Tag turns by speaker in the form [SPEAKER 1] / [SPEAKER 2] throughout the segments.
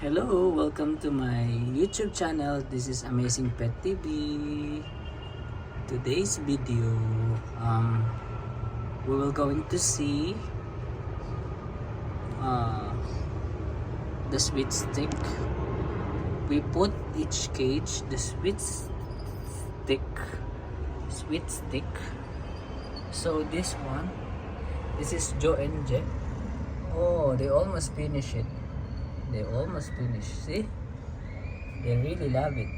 [SPEAKER 1] Hello, welcome to my YouTube channel. This is Amazing Pet TV. Today's video, we will going to see the sweet stick. We put each cage the sweet stick. So this is Joe and Jet. Oh, they almost finish it. They almost finished. See, they really love it.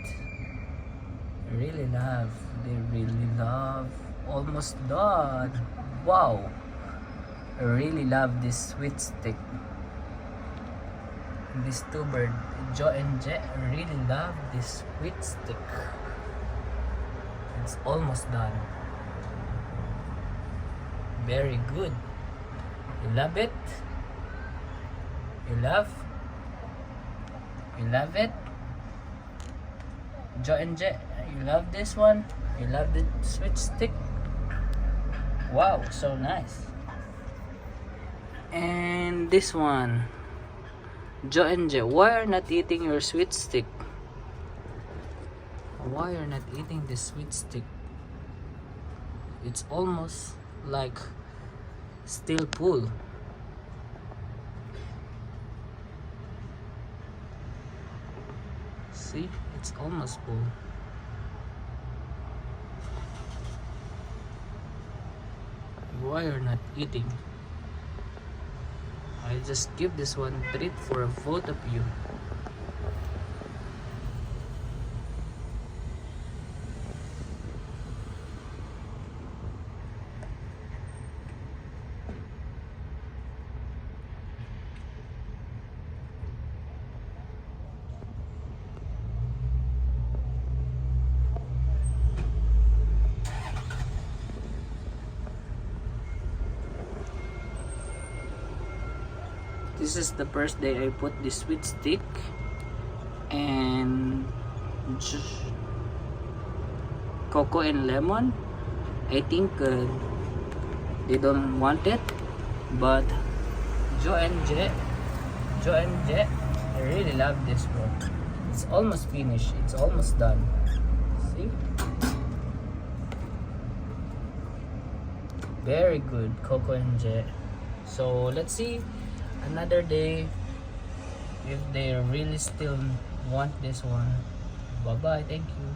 [SPEAKER 1] They really love. Almost done. Wow, I really love this sweet stick. These two birds, Joe and Jet, really love this sweet stick. It's almost done. Very good. You love it? You love it? Joe and Jet, you love this one? You love the sweet stick? Wow, so nice. And this one, Joe and Jet, why are not eating your sweet stick? Why are not eating the sweet stick? It's almost like still full. See, it's almost full. Why are not eating? I just give this one treat for a vote of you. This is the first day I put the sweet stick and cocoa and lemon. I think they don't want it, but Joe and Jet, I really love this one. It's almost finished. It's almost done. See? Very good, Coco and Jet. So let's see another day if they really still want this one. Bye bye, thank you.